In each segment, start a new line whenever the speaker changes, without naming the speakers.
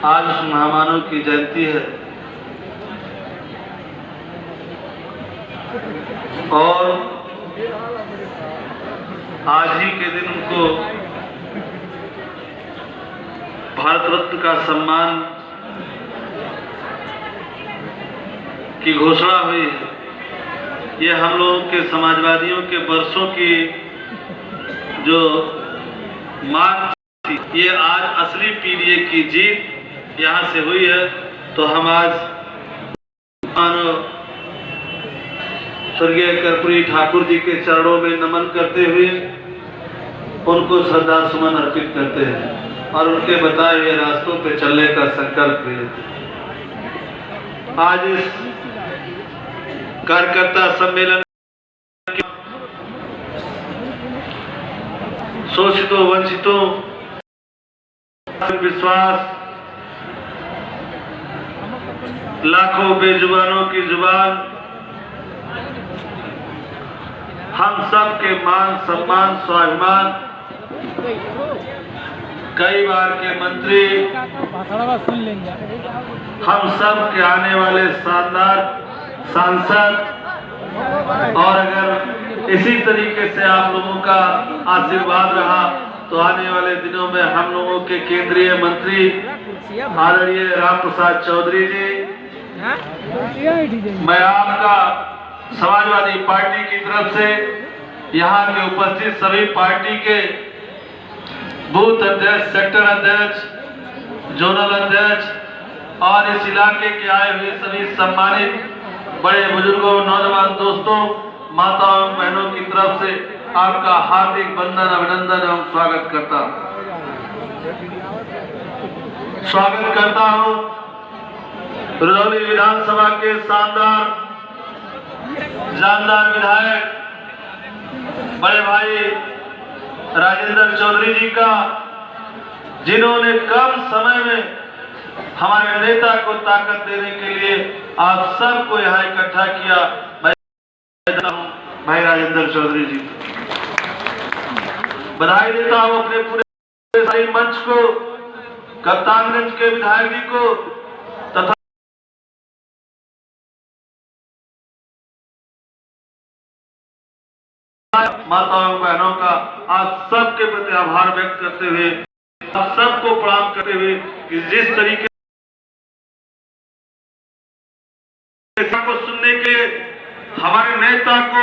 आज उस महामानव की जयंती है और आज ही के दिन उनको भारत रत्न का सम्मान की घोषणा हुई है। ये हम लोगों के समाजवादियों के वर्षों की जो मांग थी, ये आज असली पीढ़ी की जीत यहाँ से हुई है। तो हम आज स्वर्गीय कर्पूरी ठाकुर जी के चरणों में नमन करते हुए उनको श्रद्धा सुमन अर्पित करते हैं और उनके बताए हुए रास्तों पर चलने का संकल्प लेते हैं। आज इस कार्यकर्ता सम्मेलन शोषितों वंचितों विश्वास लाखों बेजुबानों की जुबान हम सब के मान सम्मान स्वाभिमान कई बार के मंत्री हम सब के आने वाले शानदार सांसद और अगर इसी तरीके से आप लोगों का आशीर्वाद रहा तो आने वाले दिनों में हम लोगों के केंद्रीय मंत्री आदरणीय राम प्रसाद चौधरी जी, मैं आपका समाजवादी पार्टी की तरफ से यहाँ के उपस्थित सभी पार्टी के बूथ अध्यक्ष, सेक्टर अध्यक्ष, जोनल अध्यक्ष और इस इलाके के आए हुए सभी सम्मानित बड़े बुजुर्गों, नौजवान दोस्तों, माताओं बहनों की तरफ से आपका हार्दिक वंदन, अभिनंदन एवं स्वागत करता हूँ। रुधौली विधानसभा के शानदार जानदार विधायक बड़े भाई राजेंद्र चौधरी जी का, जिन्होंने कम समय में हमारे नेता को ताकत देने के लिए आप सबको यहाँ इकट्ठा किया। भाई राजेंद्र चौधरी जी बधाई देता हूँ अपने पूरे सारी मंच को, कप्तानगंज के विधायक जी को तथा माताओं बहनों का आप सबके प्रति आभार व्यक्त करते हुए, आप सबको प्रणाम करते हुए कि जिस तरीके को सुनने के लिए, हमारे नेता को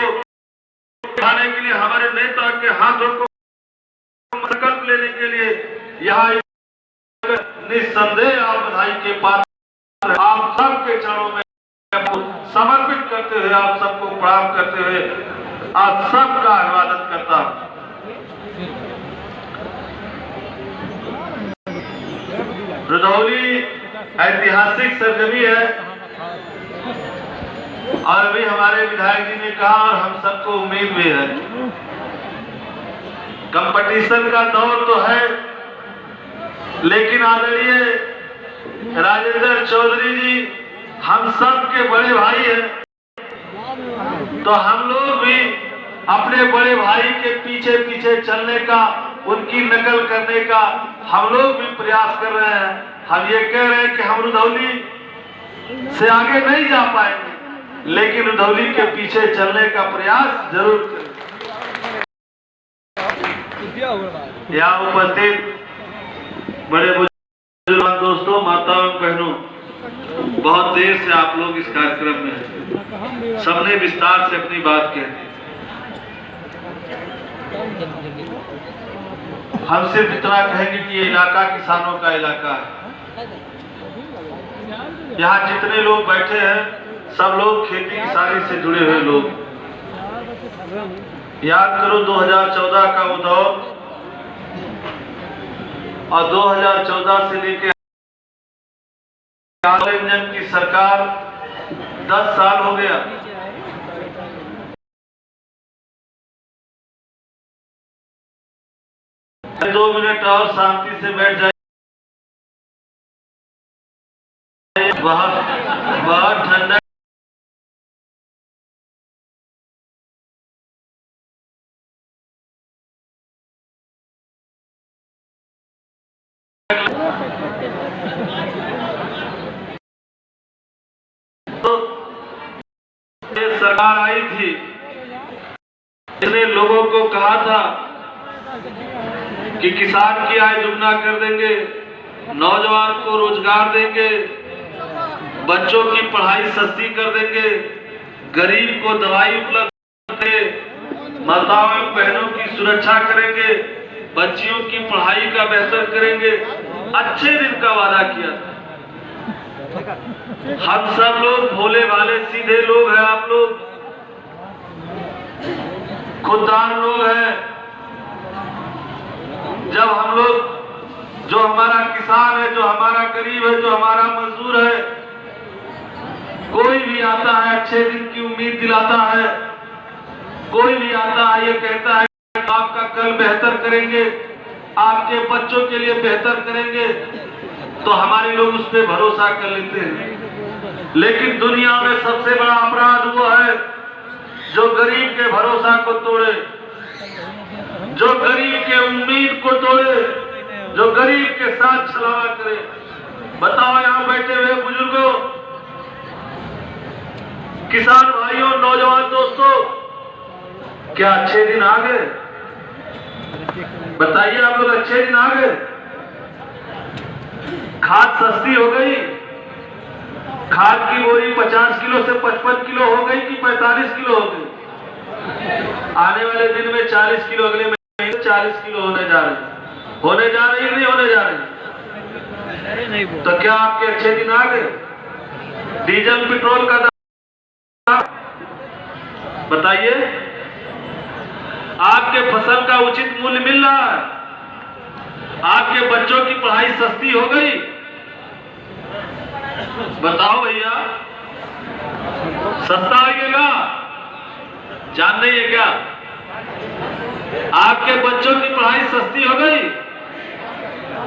उठाने के लिए, हमारे नेता के हाथों को संकल्प लेने के लिए यहाँ निस्संदेह आप बधाई के पात्र, आप सबके चरणों में समर्पित करते हुए, आप सबको प्रणाम करते हुए आप सबका अभिवादन करता हूं। रुधौली ऐतिहासिक सरजमी है और अभी हमारे विधायक जी ने कहा और हम सबको उम्मीद भी है, कंपटीशन का दौर तो है, लेकिन आदरणीय राजेंद्र चौधरी जी हम सब के बड़े भाई हैं, तो हम लोग भी अपने बड़े भाई के पीछे पीछे चलने का, उनकी नकल करने का हम लोग भी प्रयास कर रहे हैं। हम ये कह रहे हैं कि हम रुधौली से आगे नहीं जा पाएंगे, लेकिन रुधौली के पीछे चलने का प्रयास जरूर करें। यहाँ उपस्थित बड़े बुजुर्ग दोस्तों, माताओं बहनों, बहुत देर से आप लोग इस कार्यक्रम में हैं, सबने विस्तार से अपनी बात कह दी। हम सिर्फ इतना कहेंगे कि ये इलाका किसानों का इलाका है। यहाँ जितने लोग बैठे हैं सब लोग खेती किसानी से जुड़े हुए लोग। याद करो 2014 का वो दौर और 2014 से लेकर इंजन की सरकार 10 साल हो गया। दो मिनट और शांति से बैठ जाए, बहुत ठंडा सरकार आई थी, इसने लोगों को कहा था कि किसान की आय दुगना कर देंगे, नौजवान को रोजगार देंगे, बच्चों की पढ़ाई सस्ती कर देंगे, गरीब को दवाई उपलब्ध करेंगे, माताओं एवं बहनों की सुरक्षा करेंगे, बच्चियों की पढ़ाई का बेहतर करेंगे। अच्छे दिन का वादा किया था। हम सब लोग भोले भाले सीधे लोग हैं, आप लोग खुददार लोग हैं। जब हम लोग, जो हमारा किसान है, जो हमारा गरीब है, जो हमारा मजदूर है, कोई भी आता है अच्छे दिन की उम्मीद दिलाता है, कोई भी आता है ये कहता है कि आपका कल बेहतर करेंगे, आपके बच्चों के लिए बेहतर करेंगे, तो हमारे लोग उस पर भरोसा कर लेते हैं। लेकिन दुनिया में सबसे बड़ा अपराध वो है जो गरीब के भरोसा को तोड़े, जो गरीब के उम्मीद को तोड़े, जो गरीब के साथ छलावा करे। बताओ यहां बैठे हुए बुजुर्गों, किसान भाइयों, नौजवान दोस्तों, क्या अच्छे दिन आ गए? बताइए आप लोग, अच्छे दिन आ गए? खाद सस्ती हो गई, खाद की बोरी 50 किलो से 55 किलो हो गई कि 45 किलो हो गई? आने वाले दिन में 40 किलो, अगले महीने 40 किलो होने जा रही, होने जा रही नहीं होने जा रही? तो क्या आपके अच्छे दिन आ गए? डीजल पेट्रोल का दाम बताइए, आपके फसल का उचित मूल्य मिल रहा है? आपके बच्चों की पढ़ाई सस्ती हो गई? बताओ भैया, सस्ता लगेगा? जान नहीं है क्या? आपके बच्चों की पढ़ाई सस्ती हो गई?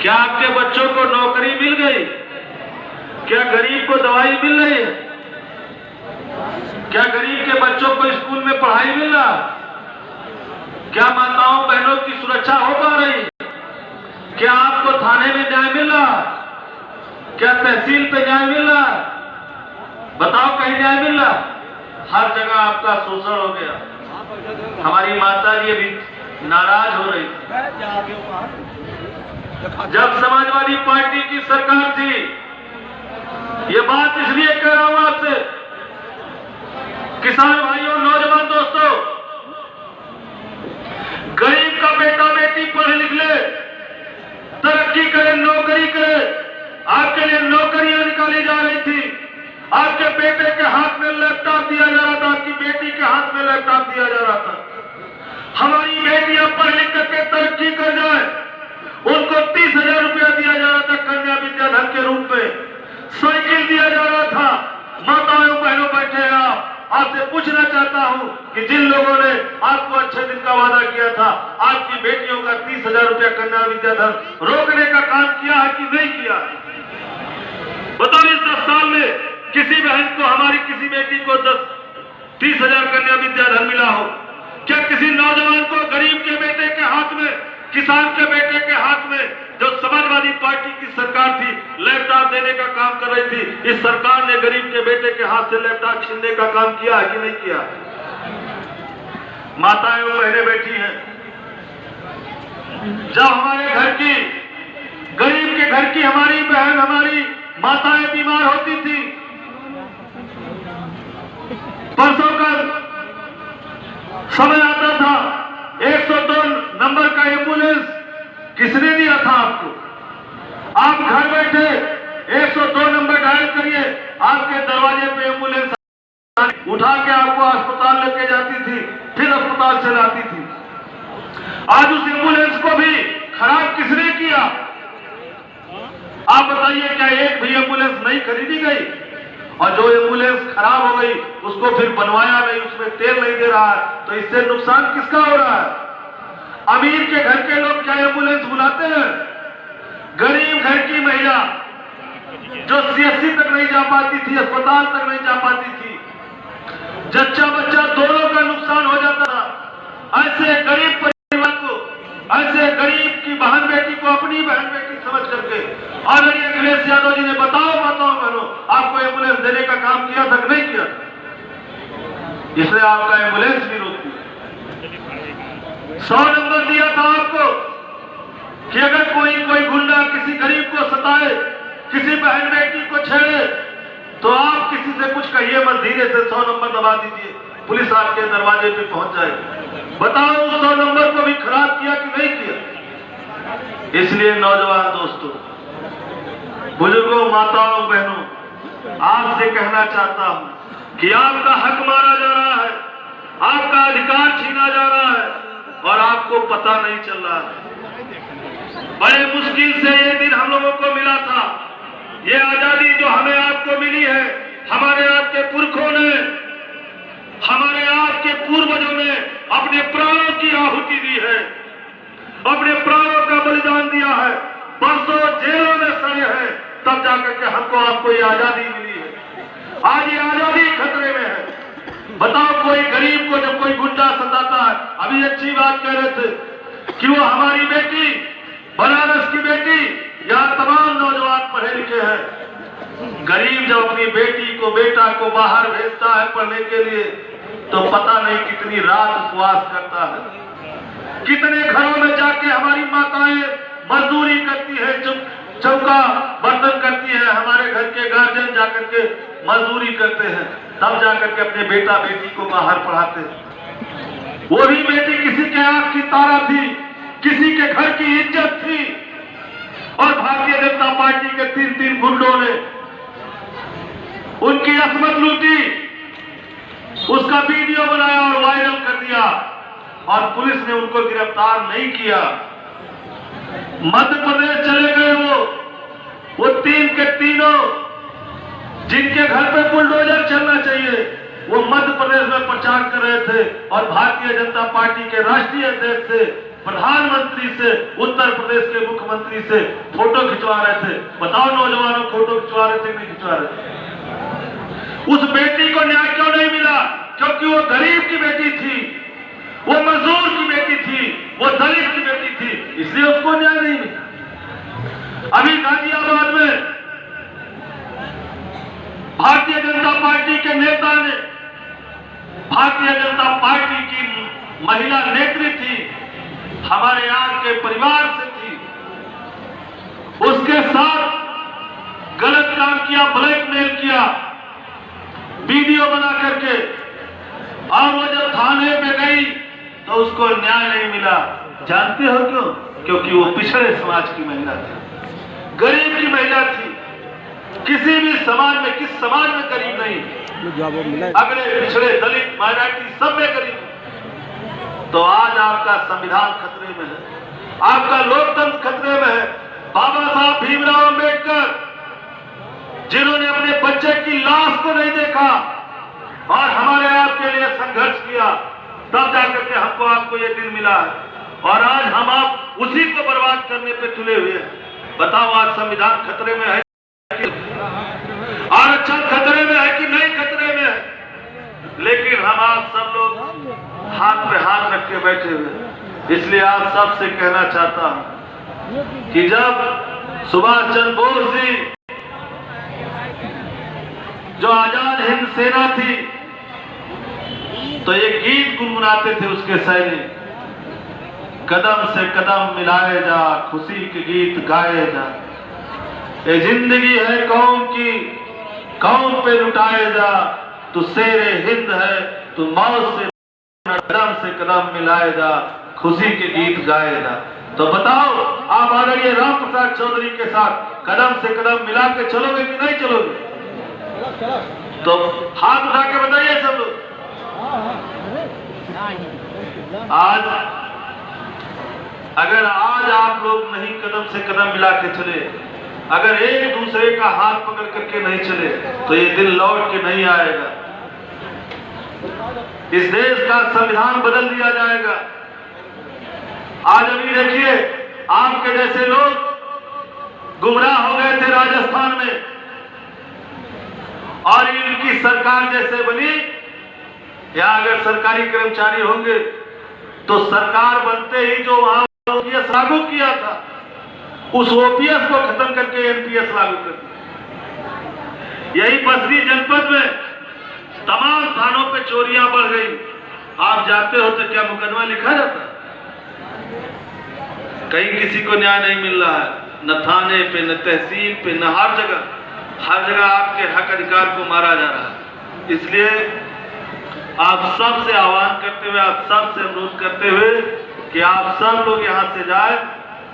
क्या आपके बच्चों को नौकरी मिल गई? क्या गरीब को दवाई मिल रही है? क्या गरीब के बच्चों को स्कूल में पढ़ाई मिल रहा? क्या माताओं बहनों की सुरक्षा हो पा रही? क्या आपको थाने में न्याय मिल रहा? क्या तहसील पे न्याय मिल रहा? बताओ, कहीं न्याय मिल रहा? हर जगह आपका शोषण हो गया। हमारी माता जी अभी नाराज हो रही। जब समाजवादी पार्टी की सरकार थी, ये बात इसलिए कह रहा हूं आपसे, किसान भाइयों, नौजवान दोस्तों, गरीब का बेटा बेटी पढ़े लिख ले, तरक्की करे, नौकरी करे। आपके लिए नौकरियां निकाली जा रही थी, आपके बेटे के हाथ में लैपटॉप दिया जा रहा था, आपकी बेटी के हाथ में लैपटॉप दिया जा रहा था। हमारी बेटियां पढ़ लिख करके तरक्की कर जाए, उनको 30,000 रुपया दिया जा रहा था कन्या विद्याधन के रूप में, साइकिल दिया जा रहा था। माताओं बहनों बैठे हैं, आपसे पूछना चाहता हूं कि जिन लोगों ने आपको अच्छे दिन का वादा किया था, आपकी बेटियों का 30,000 रुपया कन्या विद्याधन रोकने का काम किया है कि नहीं किया? बताओ, इस 10 साल में किसी बहन को, हमारी किसी बेटी को 30,000 कन्या विद्याधन मिला हो? क्या किसी नौजवान को, गरीब के बेटे के हाथ में, किसान के बेटे के हाथ में, जो समाजवादी पार्टी की सरकार थी, लैपटॉप देने का काम कर रही थी, इस सरकार ने गरीब के बेटे के हाथ से लैपटॉप छीनने का काम किया है कि नहीं किया? माताएं और बहनें बैठी हैं। जब हमारे घर की, गरीब के घर की हमारी बहन, हमारी माताएं बीमार होती थी, परसों का समय आता था, 102 नंबर का एम्बुलेंस किसने दिया था आपको? आप घर बैठे 102 नंबर डायल करिए, आपके दरवाजे पे एम्बुलेंस उठा के आपको अस्पताल लेके जाती थी, फिर अस्पताल से लाती थी। आज उस एम्बुलेंस को भी खराब किसने किया? आप बताइए, क्या एक भी एम्बुलेंस नहीं खरीदी गई? और जो एम्बुलेंस खराब हो गई उसको फिर बनवाया नहीं, उसमें तेल नहीं दे रहा है, तो इससे नुकसान किसका हो रहा है? अमीर के घर के लोग क्या एम्बुलेंस बुलाते हैं? गरीब घर की महिला जो सीएससी तक नहीं जा पाती थी, अस्पताल तक नहीं जा पाती थी, जच्चा बच्चा दोनों का नुकसान हो जाता था। ऐसे गरीब परिवार को, ऐसे गरीब की बहन बेटी को अपनी बहन बेटी समझ करके आदरणीय अखिलेश यादव जी ने, बताओ बहनों, आपको एम्बुलेंस देने का काम किया था कि नहीं किया? इसलिए आपका एम्बुलेंस भी रोकती है। 100 नंबर दिया था आपको कि अगर कोई गुंडा किसी गरीब को सताए, किसी बहन बेटी को छेड़े, तो आप किसी से कुछ कहिए मत, धीरे से 100 नंबर दबा दीजिए, पुलिस आपके दरवाजे पे पहुंच जाएगी। बताओ उस 100 नंबर को भी खराब किया कि नहीं किया? इसलिए नौजवान दोस्तों, बुजुर्गों, माताओं, बहनों, आपसे कहना चाहता हूं कि आपका हक मारा जा रहा है, आपका अधिकार छीना जा रहा है और आपको पता नहीं चल रहा है। बड़े मुश्किल से ये दिन हम लोगों को मिला था। ये आजादी जो हमें आपको मिली है, हमारे आपके पुरखों ने, हमारे आपके पूर्वजों ने अपने प्राणों की आहुति दी है, अपने प्राणों का बलिदान दिया है, बरसों जेलों में सड़े हैं, तब जाकर के हमको आपको ये आजादी मिली है। आज ये आजादी खतरे में है। बताओ, कोई गरीब को जब कोई गुंडा सताता है, अभी अच्छी बात कह रहे थे कि वो हमारी बेटी, बनारस की बेटी, यहाँ तमाम नौजवान पढ़े लिखे हैं, गरीब जब अपनी बेटी को, बेटा को बाहर भेजता है पढ़ने के लिए, तो पता नहीं कितनी रात उपवास करता है, कितने घरों में जाके हमारी माताएं मजदूरी करती है, चौका बर्तन करती है, हमारे घर के गार्जियन जाकर के मजदूरी करते हैं, तब जाकर के अपने बेटा बेटी को बाहर पढ़ाते हैं। वो भी बेटी किसी के आंख की तारा थी, किसी के घर की इज्जत थी, और भारतीय जनता पार्टी के 3 गुंडों ने उनकी असमत लूटी, उसका वीडियो बनाया और वायरल कर दिया, और पुलिस ने उनको गिरफ्तार नहीं किया। मध्य प्रदेश चले गए वो 3 के तीनों, जिनके घर पे बुलडोजर चलना चाहिए, वो मध्य प्रदेश में प्रचार कर रहे थे और भारतीय जनता पार्टी के राष्ट्रीय अध्यक्ष से, प्रधानमंत्री से, उत्तर प्रदेश के मुख्यमंत्री से फोटो खिंचवा रहे थे। बताओ नौजवानों, फोटो खिंचवा रहे थे नहीं खिंचवा रहे थे? उस बेटी को न्याय क्यों नहीं मिला? क्योंकि वो गरीब की बेटी थी, वो मजदूर की बेटी थी, वो दलित की बेटी थी, इसलिए उसको न्याय नहीं मिला। अभी गाजियाबाद में भारतीय जनता पार्टी के नेता ने, भारतीय जनता पार्टी की महिला नेत्री थी, हमारे यहाँ के परिवार से थी, उसके साथ गलत काम किया, ब्लैकमेल किया, वीडियो बना करके, और वो जब थाने पे गई तो उसको न्याय नहीं मिला। जानते हो क्यों? क्योंकि वो पिछड़े समाज की महिला थी, गरीब की महिला थी। किसी भी समाज में, किस समाज में गरीब नहीं? अगले, पिछड़े, दलित, माइनॉरिटी, सब में गरीब। तो आज आपका संविधान खतरे में है, आपका लोकतंत्र खतरे में है। बाबा साहब भीमराव अंबेडकर, जिन्होंने अपने बच्चे की लाश को नहीं देखा और हमारे आपके लिए संघर्ष किया, तब जाकर के हमको आपको ये दिन मिला है, और आज हम आप उसी को बर्बाद करने पे तुले हुए हैं। बताओ, आज संविधान खतरे में है, आरक्षण खतरे में है कि नहीं खतरे में है? लेकिन हम आप सब लोग हाथ पे हाथ रख के बैठे हुए। इसलिए आप सबसे कहना चाहता हूं कि जब सुभाष चंद्र बोस जी, जो आजाद हिंद सेना थी, तो ये गीत गुनगुनाते थे उसके सैनिक, कदम से कदम मिलाए जा, खुशी के गीत गाए जा, ये जिंदगी है कौम की, कौम पे लुटाए जा, तू शेरे हिंद है, तू मौत से कदम मिलाए जा, खुशी के गीत गाए जा। तो बताओ, आप आदरणीय राम प्रसाद चौधरी के साथ कदम से कदम मिला के चलोगे कि नहीं चलोगे? तो हाथ उठा के बताइए सब लोग। आज अगर आज आप लोग नहीं कदम से कदम मिला के चले, अगर एक दूसरे का हाथ पकड़ करके नहीं चले, तो ये दिन लौट के नहीं आएगा। इस देश का संविधान बदल दिया जाएगा। आज अभी देखिए, आपके जैसे लोग गुमराह हो गए थे राजस्थान में, और इनकी सरकार जैसे बनी, या अगर सरकारी कर्मचारी होंगे तो सरकार बनते ही जो वहां ओपीएस लागू किया था, उस ओपीएस को खत्म करके एनपीएस लागू कर दिया। यही बस्ती जनपद में तमाम थानों पे चोरियां बढ़ गई। आप जाते हो तो क्या मुकदमा लिखा जाता? कहीं किसी को न्याय नहीं मिल रहा है, न थाने पे, न तहसील पे, न हर जगह आपके हक अधिकार को मारा जा रहा है। इसलिए आप सब से आह्वान करते हुए, आप सब से अनुरोध करते हुए कि आप सब लोग यहाँ से जाए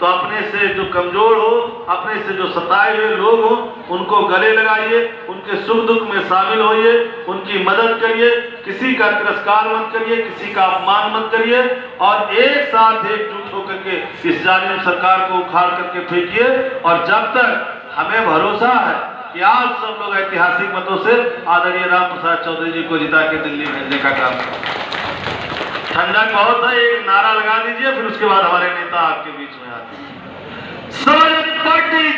तो अपने से जो कमजोर हो, अपने से जो सताए हुए लोग हो, उनको गले लगाइए, उनके सुख दुख में शामिल होइए, उनकी मदद करिए, किसी का तिरस्कार मत करिए, किसी का अपमान मत करिए और एक साथ एकजुट होकर के इस जालिम सरकार को उखाड़ करके फेंकिए। और जब तक हमें भरोसा है कि आप सब लोग ऐतिहासिक मतों से आदरणीय राम प्रसाद चौधरी जी को जिता के दिल्ली भेजने का काम करें। ठंडक बहुत है, एक नारा लगा दीजिए, फिर उसके बाद हमारे नेता आपके बीच में आते हैं। समाजवादी पार्टी